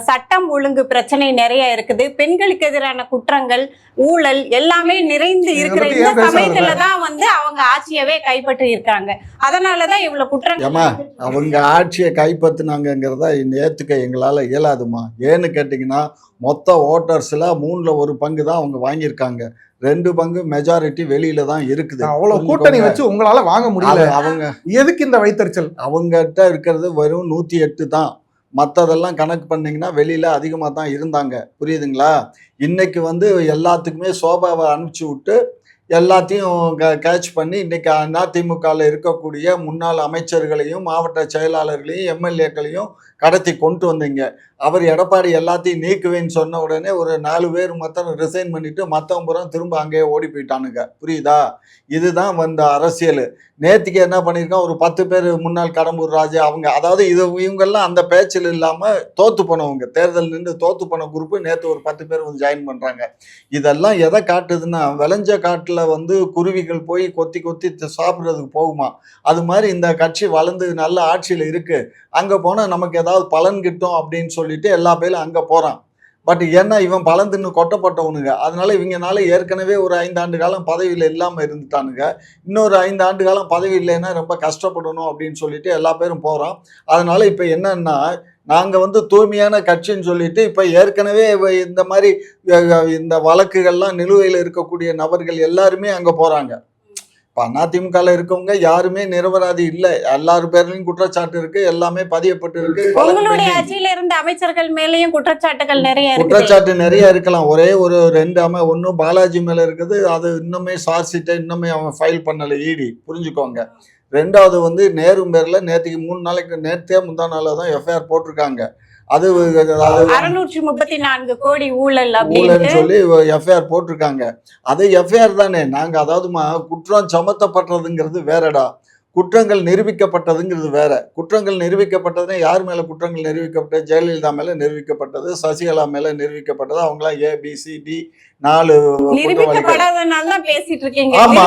சட்டம் ஒழுங்கு பிரச்சனை நிறைய இருக்குது, பெண்களுக்கு எதிரான குற்றங்கள், ஊழல் எல்லாமே நிறைந்து இருக்கிற இந்த சமயத்துலதான் வந்து அவங்க ஆட்சியவே கைப்பற்றி இருக்காங்க. அதனாலதான் இவ்வளவு குற்றங்கள். அவங்க ஆட்சியை கைப்பற்றினாங்கிறத ஏத்துக்க எங்களால இயலாதுமா. ஏன்னு கேட்டீங்கன்னா, மொத்த ஓட்டர்ஸ்ல 3ல் 1 பங்கு தான் அவங்க வாங்கியிருக்காங்க. 2 பங்கு மெஜாரிட்டி வெளியில தான் இருக்குது. அவ்வளவு கூட்டணி வச்சு உங்களால வாங்க முடியல. அவங்க எதுக்கு இந்த வைத்தறிச்சல்? அவங்ககிட்ட இருக்கிறது வெறும் 108 தான். மற்றதெல்லாம் கணக்கு பண்ணிங்கன்னா வெளியில் அதிகமாக தான் இருந்தாங்க. புரியுதுங்களா? இன்னைக்கு வந்து எல்லாத்துக்குமே சோபாவை அனுப்பிச்சி விட்டு எல்லாத்தையும் கேட்ச் பண்ணி இன்னைக்கு அதிமுகவில் இருக்கக்கூடிய முன்னாள் அமைச்சர்களையும் மாவட்ட செயலாளர்களையும் எம்எல்ஏக்களையும் கடத்தி கொண்டு வந்தீங்க. அவர் எடப்பாடி எல்லாத்தையும் நீக்குவேன்னு சொன்ன உடனே ஒரு 4 பேர் மொத்தம் ரிசைன் பண்ணிட்டு மற்றவங்க பூரா திரும்ப அங்கேயே ஓடி போயிட்டானுங்க. புரியுதா? இதுதான் வந்த அரசியல். நேற்றுக்கு என்ன பண்ணியிருக்கோம், ஒரு 10 பேர் முன்னாள் கடம்பூர் ராஜு அவங்க, அதாவது இவங்கெல்லாம் அந்த பேச்சில் இல்லாமல் தோத்து போனவங்க, தேர்தல் நின்று தோத்து போன குரூப்பு நேற்று ஒரு 10 பேர் வந்து ஜாயின் பண்ணுறாங்க. இதெல்லாம் எதை காட்டுதுன்னா, விளைஞ்ச காட்டில் மரத்துல வந்து குருவிகள் போய் கொத்தி கொத்தி சாப்பிட்றதுக்கு போகுமா? அது மாதிரி இந்த கட்சி வளர்ந்து நல்ல ஆட்சியில் இருக்கு, அங்க போனா நமக்கு ஏதாவது பலன் கிட்டும் அப்படின்னு சொல்லிட்டு எல்லா பேரும் அங்க போறான். பட் ஏன்னா இவன் பலன் தின்னு கொட்டப்பட்டவனுங்க, அதனால இவங்கனால ஏற்கனவே ஒரு 5 ஆண்டு காலம் பதவியில் இல்லாமல் இருந்துட்டானுங்க. இன்னொரு 5 ஆண்டு காலம் பதவி இல்லைன்னா ரொம்ப கஷ்டப்படணும் அப்படின்னு சொல்லிட்டு எல்லா பேரும் போகிறோம். அதனால இப்போ என்னன்னா, நாங்கள் வந்து தூய்மையான கட்சின்னு சொல்லிட்டு இப்போ ஏற்கனவே இந்த மாதிரி இந்த வழக்குகள்லாம் நிலுவையில் இருக்கக்கூடிய நபர்கள் எல்லாருமே அங்கே போகிறாங்க. இப்போ அதிமுகவில் இருக்கவங்க யாருமே நிரபராதி இல்லை, எல்லாரு பேர்லையும் குற்றச்சாட்டு இருக்கு, எல்லாமே பதியப்பட்டு இருக்கு. உங்களுடைய ஆட்சியில இருந்த அமைச்சர்கள் மேலேயும் குற்றச்சாட்டுகள் நிறைய இருக்கு. குற்றச்சாட்டு நிறைய இருக்கலாம். ஒரே ஒரு 2 ஒன்றும் பாலாஜி மேல இருக்குது, அது இன்னுமே சார்ஜ் ஷீட்டை இன்னுமே அவன் ஃபைல் பண்ணலை இடி, புரிஞ்சுக்கோங்க. 2வது வந்து நேரு பேர்ல நேற்றுக்கு 3 நாளைக்கு நேற்றே முந்தா நாள் தான் எஃப்ஐஆர் போட்டிருக்காங்க. அது 634 கோடி ஊழல் ஊழல்னு சொல்லி எஃப்ஐஆர் போட்டிருக்காங்க. அது எஃப்ஐஆர் தானே. நாங்க அதாவதுமா குற்றம் சமத்தப்பட்டதுங்கிறது வேறடா, குற்றங்கள் நிரூபிக்கப்பட்டதுங்கிறது வேற. குற்றங்கள் நிரூபிக்கப்பட்டதுன்னா யார் மேல குற்றங்கள் நிரூபிக்கப்பட்டது? ஜெயலலிதா மேல நிரூபிக்கப்பட்டது, சசிகலா மேல நிரூபிக்கப்பட்டது. அவங்களாம் ABCD 4 பேசிட்டு இருக்கீங்க. ஆமா,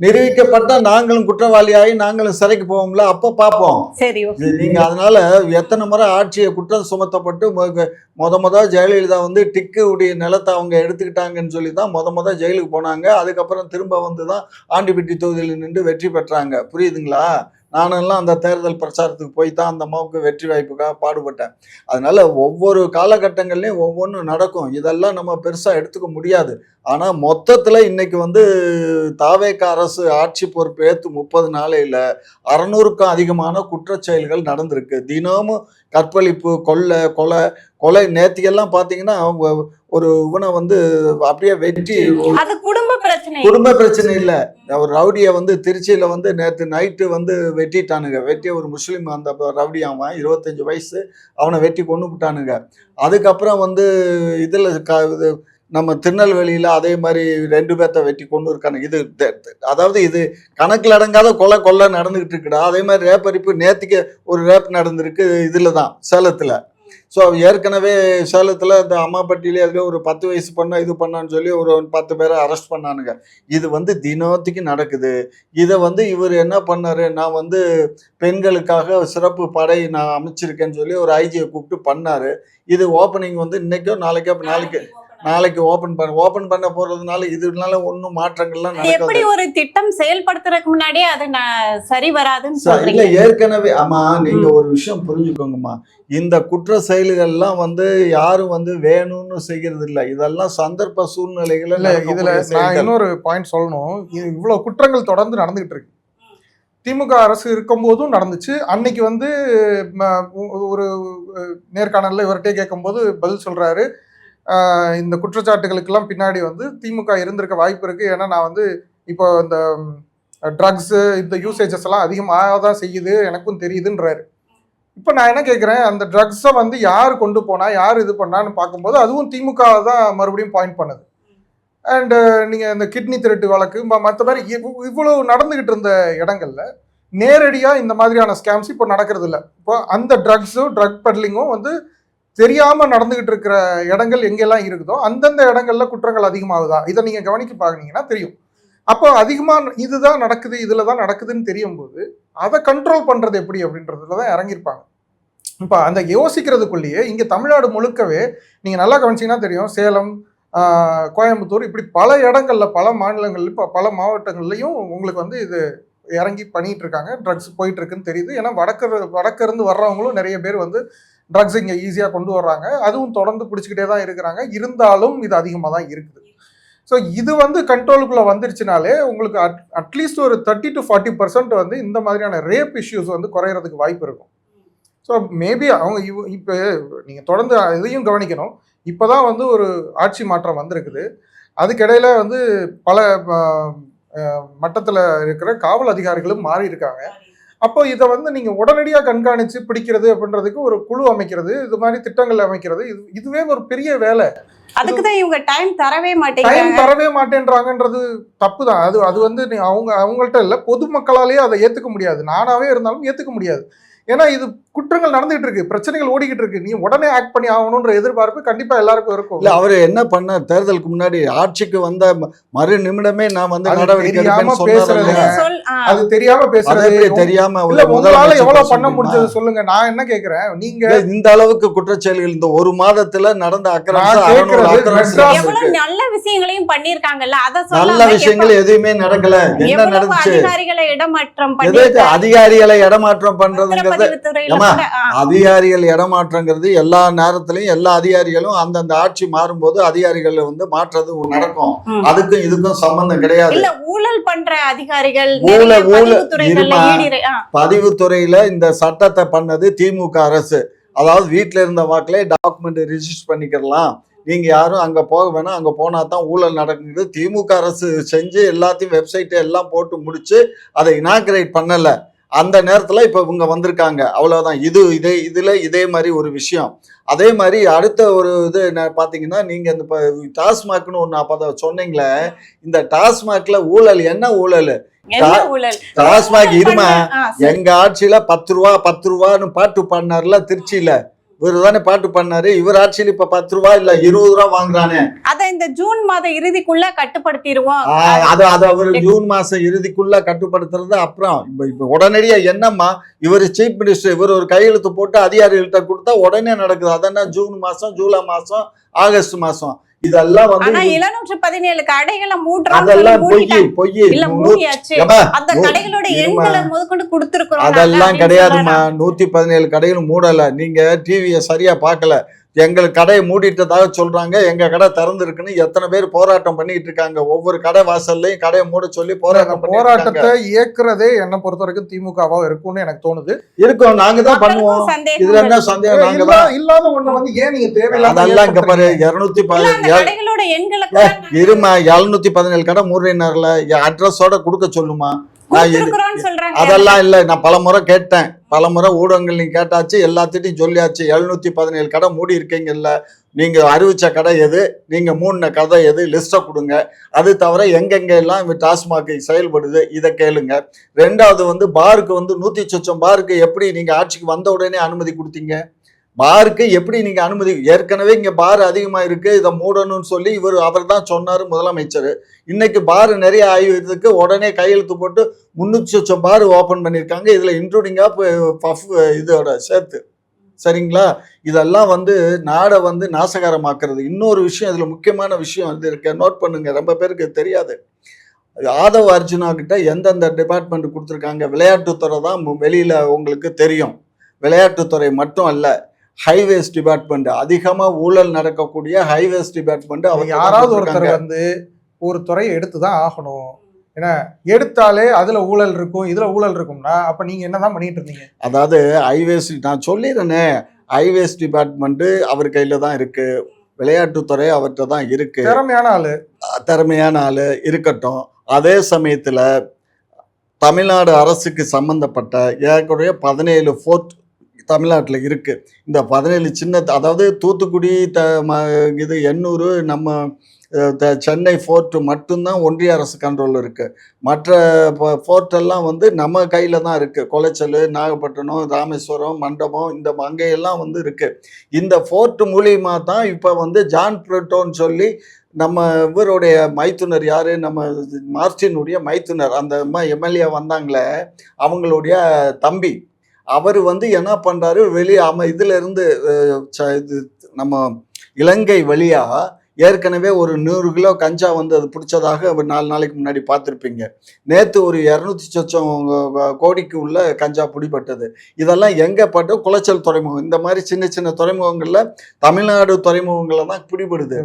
நிரூபிக்கப்பட்டா நாங்களும் குற்றவாளியாகி நாங்களும் சிறைக்கு போவோம்ல, அப்ப பாப்போம். சரி, நீங்க அதனால எத்தனை முறை ஆட்சியை குற்றம் சுமத்தப்பட்டு முத ஜெயலலிதா வந்து டிக்கு உடைய நிலத்தை அவங்க எடுத்துக்கிட்டாங்கன்னு சொல்லி தான் முத ஜெயிலுக்கு போனாங்க. அதுக்கப்புறம் திரும்ப வந்து தான் ஆண்டிப்பட்டி தொகுதியில் நின்று வெற்றி பெற்றாங்க. புரியுதுங்களா? நானெல்லாம் அந்த தேர்தல் பிரச்சாரத்துக்கு போய் தான் அந்த அம்மாவுக்கு வெற்றி வாய்ப்புக்காக பாடுபட்டேன். அதனால ஒவ்வொரு காலகட்டங்கள்லையும் ஒவ்வொன்றும் நடக்கும். இதெல்லாம் நம்ம பெருசா எடுத்துக்க முடியாது. ஆனா மொத்தத்துல இன்னைக்கு வந்து தாவேக அரசு ஆட்சி பொறுப்பு ஏற்று 30 நாளையில 600க்கும் அதிகமான குற்றச்செயல்கள் நடந்திருக்கு. தினமும் கற்பழிப்பு, கொலை. நேத்திக்கெல்லாம் பாத்தீங்கன்னா ஒரு இவனை வந்து அப்படியே வெட்டி, குடும்ப பிரச்சனை இல்ல, ஒரு ரவுடியை வந்து திருச்சியில வந்து நேற்று நைட்டு வந்து வெட்டிட்டானுங்க. வெட்டி ஒரு முஸ்லீம் அந்த ரவுடி, அவன் 25 வயசு, அவனை வெட்டி கொண்டு விட்டானுங்க. அதுக்கப்புறம் வந்து இதுல நம்ம திருநெல்வேலியில அதே மாதிரி 2 பேர்த்த வெட்டி கொண்டு இருக்கானுங்க. இது அதாவது இது கணக்கில் அடங்காத கொலை நடந்துகிட்டு இருக்குடா. அதே மாதிரி ரேப்பரிப்பு, நேற்றுக்கு ஒரு ரேப் நடந்திருக்கு இதுல தான், சேலத்துல. ஸோ ஏற்கனவே சேலத்தில் இந்த அம்மாப்பட்டியிலே அதுவே ஒரு 10 வயசு பண்ண இது பண்ணான்னு சொல்லி ஒரு 10 பேரை அரெஸ்ட் பண்ணானுங்க. இது வந்து தினத்துக்கு நடக்குது. இதை வந்து இவர் என்ன பண்ணாரு, நான் வந்து பெண்களுக்காக சிறப்பு படை நான் அமைச்சிருக்கேன்னு சொல்லி ஒரு ஐஜியை கூப்பிட்டு பண்ணாரு. இது ஓப்பனிங் வந்து இன்னைக்கோ நாளைக்கு ஓபன் பண்ண போறதுனால இதனால ஒன்னும் மாற்றங்கள்லாம் எப்படி ஒரு திட்டம் செயல்படுத்துறதுக்கு முன்னாடியே அது சரி வராதுன்னு சொல்றீங்க. இல்ல, ஏற்கனவே ஆமா, நீங்க ஒரு விஷயம் புரிஞ்சுக்கோங்கம்மா. இந்த குற்ற செயல்கள்லாம் வந்து யாரும் வந்து வேணும்னு செய்யறது இல்ல, இதெல்லாம் சந்தர்ப்ப சூழ்நிலைகள். இதுல நான் இன்னொரு பாயிண்ட் சொல்லணும். இவ்வளவு குற்றங்கள் தொடர்ந்து நடந்துகிட்டு இருக்கு. திமுக அரசு இருக்கும் போதும் நடந்துச்சு. அன்னைக்கு வந்து ஒரு நேர்காணல்ல இவர்கிட்ட கேட்கும்போது பதில் சொல்றாரு, இந்த குற்றச்சாட்டுகளுக்கெல்லாம் பின்னாடி வந்து திமுக இருந்திருக்க வாய்ப்பு இருக்கு. ஏன்னா நான் வந்து இப்போ இந்த ட்ரக்ஸ் இந்த யூசேஜஸ் எல்லாம் அதிகமாக தான் செய்யுது, எனக்கும் தெரியுதுன்றாரு. இப்போ நான் என்ன கேட்குறேன், அந்த ட்ரக்ஸை வந்து யார் கொண்டு போனா, யார் இது பண்ணான்னு பார்க்கும்போது அதுவும் திமுக தான் மறுபடியும் பாயிண்ட் பண்ணுது. அண்டு நீங்கள் இந்த கிட்னி திருட்டு வழக்கு மற்ற மாதிரி இவ்வளவு நடந்துகிட்டு இருந்த இடங்கள்ல நேரடியாக இந்த மாதிரியான ஸ்கேம்ஸ் இப்போ நடக்கிறது இல்லை. இப்போ அந்த ட்ரக் பெட்லிங்கும் வந்து தெரியாமல் நடந்துகிட்டு இருக்கிற இடங்கள் எங்கெல்லாம் இருக்குதோ அந்தந்த இடங்கள்ல குற்றங்கள் அதிகமாகுதா, இதை நீங்கள் கவனிக்க பார்க்குறீங்கன்னா தெரியும். அப்போ அதிகமாக இதுதான் நடக்குது, இதில் தான் நடக்குதுன்னு தெரியும் போது அதை கண்ட்ரோல் பண்ணுறது எப்படி அப்படின்றதுல தான் இறங்கியிருப்பாங்க. இப்போ அந்த யோசிக்கிறதுக்குள்ளேயே இங்கே தமிழ்நாடு முழுக்கவே நீங்கள் நல்லா கவனிச்சிங்கன்னா தெரியும், சேலம், கோயம்புத்தூர், இப்படி பல இடங்கள்ல, பல மாநிலங்கள்ல, இப்போ பல மாவட்டங்கள்லையும் உங்களுக்கு வந்து இது இறங்கி பண்ணிட்டு இருக்காங்க. ட்ரக்ஸ் போயிட்டு இருக்குன்னு தெரியுது. ஏன்னா வடக்கிருந்து வர்றவங்களும் நிறைய பேர் வந்து ட்ரக்ஸ் இங்கே ஈஸியாக கொண்டு வர்றாங்க. அதுவும் தொடர்ந்து பிடிச்சிக்கிட்டே தான் இருக்கிறாங்க. இருந்தாலும் இது அதிகமாக தான் இருக்குது. ஸோ இது வந்து கண்ட்ரோலுக்குள்ளே வந்துருச்சுனாலே உங்களுக்கு அட்லீஸ்ட் ஒரு 30 to 40% வந்து இந்த மாதிரியான ரேப் இஷ்யூஸ் வந்து குறையிறதுக்கு வாய்ப்பு இருக்கும். ஸோ மேபி அவங்க இப்போ நீங்கள் தொடர்ந்து இதையும் கவனிக்கணும். இப்போ தான் வந்து ஒரு ஆட்சி மாற்றம் வந்திருக்குது. அதுக்கிடையில் வந்து பல மட்டத்தில் இருக்கிற காவல் அதிகாரிகளும் மாறி இருக்காங்க. அப்போ இதை வந்து நீங்க உடனடியாக கண்காணிச்சு பிடிக்கிறது அப்படின்றதுக்கு ஒரு குழு அமைக்கிறது, இது மாதிரி திட்டங்கள் அமைக்கிறது, இதுவே ஒரு பெரிய வேலை. அதுக்குதான் இவங்க டைம் தரவே மாட்டேன்றாங்கன்றது தப்பு தான். அது வந்து அவங்கள்ட்ட இல்லை, பொதுமக்களாலேயே அதை ஏத்துக்க முடியாது. நானாவே இருந்தாலும் ஏத்துக்க முடியாது. ஏன்னா இது குற்றங்கள் நடந்துகிட்டு இருக்கு, பிரச்சனைகள் ஓடிக்கிட்டு இருக்கு, நீ உடனே ஆக்ட் பண்ணி ஆகணும்ன்ற எதிர்பார்ப்பு கண்டிப்பா எல்லாருக்கும் இருக்கும். இல்ல அவரு என்ன பண்ண, தேர்தலுக்கு முன்னாடி ஆட்சிக்கு வந்த மறு நிமிடமே நான் வந்து அது நடவடிக்கை தெரியாம எடுப்பேன்னு சொன்னாரு பேசுறது. இல்லையா? அது தெரியாம அது பேசுறது. எப்படி தெரியாம இல்ல உங்களால முதலமைச்சர் எவ்வளவு பேச பண்ண முடியுமா? முடிஞ்சது சொல்லுங்க. நான் என்ன கேக்குறேன், நீங்க இல்ல, இந்த அளவுக்கு குற்றச்செயல்கள் இந்த ஒரு மாதத்துல நடந்த அக்கிரமம் நான் கேக்குறது மெட்ராஸ் எவ்வளவு நல்ல விஷயங்களையும் பண்ணிருக்காங்கல்ல, அத நல்ல சொல்லாம விஷயங்கள் எதுவுமே நடக்கல. என்ன எவ்வளவு நடந்துச்சு? அதிகாரிகளை இடமாற்றம் எதுக்கு பண்ணிருக்காங்க. அதிகாரிகளை இடமாற்றம் பண்றதுங்கிறது? பத்திரப்பதிவுத்துறையில ஏமா, கூட, அதிகாரிகள் இடமாற்றங்கிறது எல்லா நேரத்திலையும் எல்லா அதிகாரிகளும் அந்தந்த ஆட்சி மாறும்போது அதிகாரிகள் வந்து மாற்றது நடக்கும். அதுக்கும் இதுக்கும் சம்பந்தம் கிடையாது. இல்ல ஊழல் பண்ற அதிகாரிகள் ஊழல், நிறைய ஊழல் பதிவுத்துறைகள்ல இருமா. பதிவுத்துறையில இந்த சட்டத்தை பண்ணது திமுக அரசு. அதாவது வீட்டுல இருந்த வாக்கிலே டாக்குமெண்ட் ரிஜிஸ்டர் பண்ணிக்கலாம், நீங்க யாரும் அங்க போக வேணாம், அங்க போனா தான் ஊழல் நடக்குது திமுக அரசு செஞ்சு எல்லாத்தையும் வெப்சைட் எல்லாம் போட்டு முடிச்சு அதை இனாகிரேட் பண்ணல. அந்த நேரத்துல இப்ப இவங்க வந்திருக்காங்க, அவ்வளவுதான். இதுல இதே மாதிரி ஒரு விஷயம். அதே மாதிரி அடுத்த ஒரு இது பாத்தீங்கன்னா, நீங்க இந்த டாஸ்மாக்னு ஒண்ணு அப்ப சொன்னீங்களே, இந்த டாஸ்மாக்ல ஊழல் என்ன ஊழல்? என்ன ஊழல்? டாஸ்மாக் இருமா, சரி. எங்க ஆட்சியில 10 ரூபான்னு பாட்டு பாடினார்ல திருச்சியில, இவரு தானே பாட்டு பண்ணாரு. இவர் ஆட்சியில் இப்ப 10 ரூபா இல்ல 20 ரூபா வாங்குறானே. அத இந்த ஜூன் மாத இறுதிக்குள்ள கட்டுப்படுத்திடுவோம். அது அவர் ஜூன் மாசம் இறுதிக்குள்ள கட்டுப்படுத்துறது. அப்புறம் இப்ப உடனடியா என்னம்மா, இவர் சீஃப் மினிஸ்டர், இவர் ஒரு கையெழுத்து போட்டு அதிகாரிகள்கிட்ட கொடுத்தா உடனே நடக்குது. அதென்ன ஜூன் மாசம், ஜூலை மாசம், ஆகஸ்ட் மாசம், இதெல்லாம் வந்து 717 கடைகளை அதெல்லாம் பொய். இல்ல மூடியாச்சு. ஏம்மா, அந்த கடைகளோட எண்களை முதற்கொண்டு கொடுத்திருக்கிறோம். அதெல்லாம் கிடையாதுமா. 117 கடைகள் மூடல. நீங்க டிவியை சரியா பார்க்கல. எங்களுக்கு கடையை மூடிட்டதாக சொல்றாங்க, எங்க கடை திறந்து இருக்குன்னு எத்தனை பேர் போராட்டம் பண்ணிட்டு இருக்காங்க. ஒவ்வொரு கடை வாசல்லையும் கடையை மூட சொல்லி போராட்டத்தை இயக்குறதே என்ன பொறுத்த வரைக்கும் திமுகவா இருக்கும்னு எனக்கு தோணுது. இருக்கும், நாங்க தான் பண்ணுவோம். இதுல என்ன சந்தேகம்? நாங்க தான் இல்லாத ஒண்ணு வந்து ஏன் நீங்க தேவையில்லாம அதெல்லாம் இங்க பாரு 217 கடைகளோட எண்களை இருமா, 717 கடை மூடுறேன்னார்ல, அட்ரஸோட கொடுக்க சொல்லுமா? அதெல்லாம் இல்ல, நான் பலமுறை கேட்டேன், பலமுறை ஊடகங்கள் நீங்க கேட்டாச்சு, எல்லாத்திட்டையும் சொல்லியாச்சு. 717 கடை மூடி இருக்கீங்கல்ல, நீங்க அறிவிச்ச கடை எது, நீங்க மூடின கடை எது, லிஸ்ட கொடுங்க. அது தவிர எங்கெங்க எல்லாம் டாஸ்மாக் செயல்படுது இதை கேளுங்க. ரெண்டாவது வந்து பாருக்கு வந்து 100 சொச்சம் பாருக்கு எப்படி நீங்க ஆட்சிக்கு வந்த உடனே அனுமதி கொடுத்தீங்க? பாருக்கு எப்படி நீங்க அனுமதி? ஏற்கனவே இங்க பார் அதிகமா இருக்கு, இதை மூடணும்னு சொல்லி அவர் தான் சொன்னாரு முதலமைச்சர். இன்னைக்கு பார் நிறைய ஆய்வுக்கு உடனே கையெழுத்து போட்டு 300 சொச்சம் பார் ஓபன் பண்ணியிருக்காங்க, இதுல இன்க்ளூடிங்கா இதோட சேர்த்து. சரிங்களா? இதெல்லாம் வந்து நாடை வந்து நாசகாரமாக்குறது. இன்னொரு விஷயம், இதுல முக்கியமான விஷயம் இது இருக்க, நோட் பண்ணுங்க, ரொம்ப பேருக்கு தெரியாது. ஆதவ் அர்ஜுனா கிட்ட எந்தெந்த டிபார்ட்மெண்ட் கொடுத்துருக்காங்க? விளையாட்டுத்துறை தான் வெளியில உங்களுக்கு தெரியும். விளையாட்டுத்துறை மட்டும் அல்ல, ஹைவேஸ் டிபார்ட்மெண்ட், அதிகமா ஊழல் நடக்கக்கூடிய ஹைவேஸ் டிபார்ட்மெண்ட். அவங்க யாராவது ஒருத்தர் வந்து ஒரு துறையை எடுத்துதான் ஆகணும். ஏன்னா எடுத்தாலே அதுல ஊழல் இருக்கும், இதுல ஊழல் இருக்கும்னா அப்ப நீங்க என்னதான் பண்ணிட்டு இருந்தீங்க? அதாவது ஹைவேஸ், நான் சொல்லிடுறேனே, ஹைவேஸ் டிபார்ட்மெண்ட் அவர் கையில தான் இருக்கு, விளையாட்டுத்துறை அவர்கிட்ட தான் இருக்கு. திறமையான ஆளு இருக்கட்டும். அதே சமயத்துல தமிழ்நாடு அரசுக்கு சம்பந்தப்பட்ட ஏற்கனவே 17 ஃபோர்ட் தமிழ்நாட்டில் இருக்கு. இந்த 17 சின்ன, அதாவது தூத்துக்குடி, இது எண்ணூர், நம்ம சென்னை ஃபோர்ட்டு மட்டும்தான் ஒன்றிய அரசு கண்ட்ரோல் இருக்கு. மற்ற ஃபோர்ட்டெல்லாம் வந்து நம்ம கையில தான் இருக்கு. கொலைச்சல், நாகப்பட்டினம், ராமேஸ்வரம், மண்டபம், இந்த அங்கேயெல்லாம் வந்து இருக்கு. இந்த ஃபோர்ட் மூலியமா தான் இப்போ வந்து ஜான் பிரிட்டோன்னு சொல்லி நம்ம இவருடைய மைத்துனர், யாரு, நம்ம மார்டினுடைய மைத்துனர், அந்த எம்எல்ஏ வந்தாங்களே, அவங்களுடைய தம்பி, அவர் வந்து என்ன பண்றாரு, இதுல இருந்து நம்ம இலங்கை வழியா ஏற்கனவே ஒரு 100 கிலோ கஞ்சா வந்து அது பிடிச்சதாக 4 நாளைக்கு முன்னாடி பார்த்துருப்பீங்க. நேற்று ஒரு 200 சொச்சம் கோடிக்கு உள்ள கஞ்சா பிடிபட்டது. இதெல்லாம் எங்க பட்டு? குளச்சல் துறைமுகம், இந்த மாதிரி சின்ன சின்ன துறைமுகங்கள்ல, தமிழ்நாடு துறைமுகங்கள்ல தான் பிடிபடுது.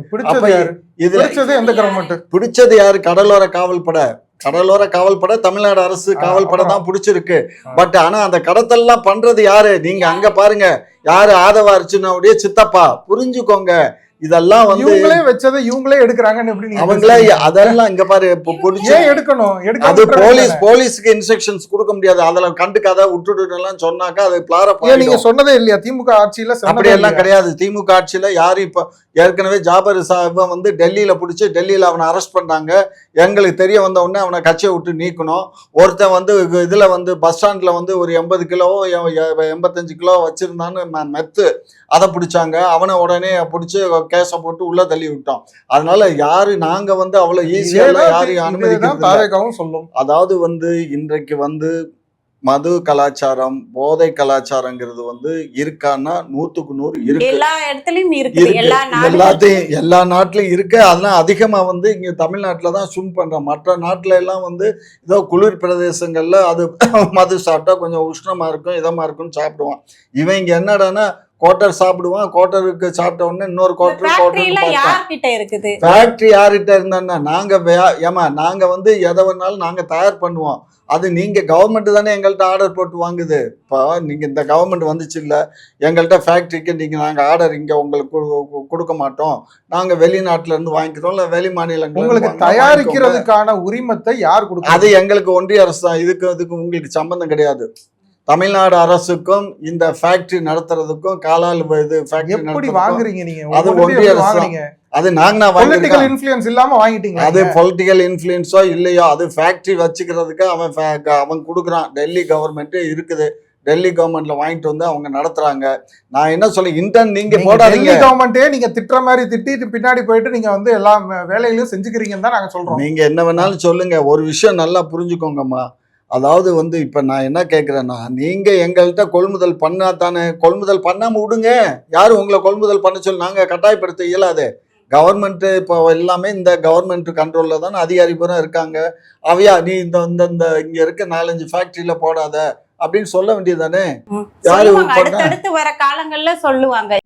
பிடிச்சது யாரு? கடலோர காவல்படை. கடலோர காவல்படை தமிழ்நாடு அரசு காவல்படை தான் பிடிச்சிருக்கு. பட் ஆனா அந்த கடத்தல்லாம் பண்றது யாரு? நீங்க அங்க பாருங்க, யாரு? ஆதவ அர்ஜுனாவுடைய சித்தப்பா. புரிஞ்சுக்கோங்க, இதெல்லாம் வந்து இவங்களே வச்சதை இவங்களே எடுக்கிறாங்கன்னு எப்படி நீங்க அவங்களே பேசுறீங்க? அதெல்லாம் இங்க பாரு இப்ப பிடிச்சி ஏன் எடுக்கணும் அது எடுக்க போலீஸ்க்கு இன்ஸ்ட்ரக்ஷன்ஸ் கொடுக்க முடியாது. அதுல கண்டுக்காத விட்டுட்டு எல்லாம் சொன்னாக்கா அது ஏன் நீங்க சொன்னதே இல்லையா திமுக ஆட்சியில அப்படி எல்லாம் கிடையாது. திமுக ஆட்சியில யாரும் இப்ப ஏற்கனவே ஜாபர் சாஹிபை வந்து டெல்லியில பிடிச்சி டெல்லியில அவனை அரெஸ்ட் பண்ணாங்க. எங்களுக்கு தெரிய வந்த உடனே அவனை கட்சியை விட்டு நீக்கணும். ஒருத்தன் வந்து இதுல வந்து பஸ் ஸ்டாண்ட்ல வந்து ஒரு 80 கிலோவோ 85 கிலோ வச்சிருந்தான்னு மெத்து அதை பிடிச்சாங்க. அவனை உடனே பிடிச்சி கேஸை போட்டு உள்ள தள்ளி விட்டோம். அதனால யாரு நாங்க வந்து அவ்வளவு ஈஸியா யாரையும் அனுமதிக்கிறது சொல்லும். அதாவது வந்து இன்றைக்கு வந்து மது கலாச்சாரம் போதை கலாச்சாரங்கிறது வந்து இருக்கான்னா 100க்கு 100 இருக்கு. எல்லா இடத்துலயும் இருக்கு. எல்லாத்தையும் எல்லா நாட்டிலும் இருக்கு. அதெல்லாம் அதிகமா வந்து இங்க தமிழ்நாட்டுல தான் சும் பண்றோம். மற்ற நாட்டுல எல்லாம் வந்து ஏதோ குளிர் பிரதேசங்கள்ல அது மது சாப்பிட்டா கொஞ்சம் உஷ்ணமா இருக்கும் இதமா இருக்கும்னு சாப்பிடுவான். இவன் இங்க என்னடான்னா கோட்டர் சாப்பிடுவான். கோட்டருக்கு சாப்பிட்ட உடனே இன்னொரு கோட்டர் ஃபேக்டரி யார்கிட்ட இருந்தான்னா நாங்க வந்து எதை வேணாலும் நாங்க தயார் பண்ணுவோம். அது நீங்க கவர்மெண்ட் தானே எங்கள்கிட்ட ஆர்டர் போட்டு வாங்குது. இப்போ நீங்க இந்த கவர்மெண்ட் வந்துச்சு இல்ல எங்கள்கிட்ட ஃபேக்டரிக்கு நீங்க நாங்க ஆர்டர் இங்க உங்களுக்கு கொடுக்க மாட்டோம். நாங்க வெளிநாட்டுல இருந்து வாங்கிக்கிறோம் இல்ல வெளி மாநிலங்கள் உங்களுக்கு தயாரிக்கிறதுக்கான உரிமத்தை யார் கொடுக்கும்? அது எங்களுக்கு ஒன்றிய அரசு தான். இதுக்கு உங்களுக்கு சம்பந்தம் கிடையாது. தமிழ்நாடு அரசுக்கும் இந்த ஃபேக்டரி நடத்துறதுக்கும் காலால் இது எப்படி வாங்குறீங்க நீங்க? அது ஒன்றிய அரசு. அது நாங்க பொலிட்டிக்கல் இன்ஃப்ளூயன்ஸ் இல்லாம வாங்கிட்டீங்க. அது பொலிட்டிக்கல் இன்ஃப்ளூயன்ஸோ இல்லையோ அது ஃபேக்டரி வச்சுக்கிறதுக்கு அவன் கொடுக்குறான். டெல்லி கவர்மெண்ட் இருக்குது. டெல்லி கவர்மெண்ட்ல வாங்கிட்டு வந்து அவங்க நடத்துறாங்க. நான் என்ன சொல்ல இன்டர்ன் நீங்க போடாதீங்க. டெல்லி கவர்மெண்டே நீங்க திட்டுற மாதிரி திட்டிட்டு பின்னாடி போயிட்டு நீங்க வந்து எல்லா வேலையிலும் செஞ்சுக்கிறீங்கன்னு தான் நாங்க சொல்றோம். நீங்க என்ன வேணாலும் சொல்லுங்க. ஒரு விஷயம் நல்லா புரிஞ்சுக்கோங்கம்மா. அதாவது வந்து இப்ப நான் என்ன கேட்கிறேன்னா நீங்க எங்கள்கிட்ட கொள்முதல் பண்ணா தானே. கொள்முதல் பண்ணாம விடுங்க. யாரும் உங்களை கொள்முதல் பண்ண சொல்லி நாங்க கட்டாயப்படுத்த இயலாது. கவர்மெண்ட் இப்போ எல்லாமே இந்த கவர்மெண்ட் கண்ட்ரோல்ல தானே அதிகாரி பூரா இருக்காங்க. அவையா நீ இந்த இங்க இருக்க 4-5 ஃபேக்டரியில போடாத அப்படின்னு சொல்ல வேண்டியது தானே. அடுத்தடுத்து வர காலங்கள்ல சொல்லுவாங்க.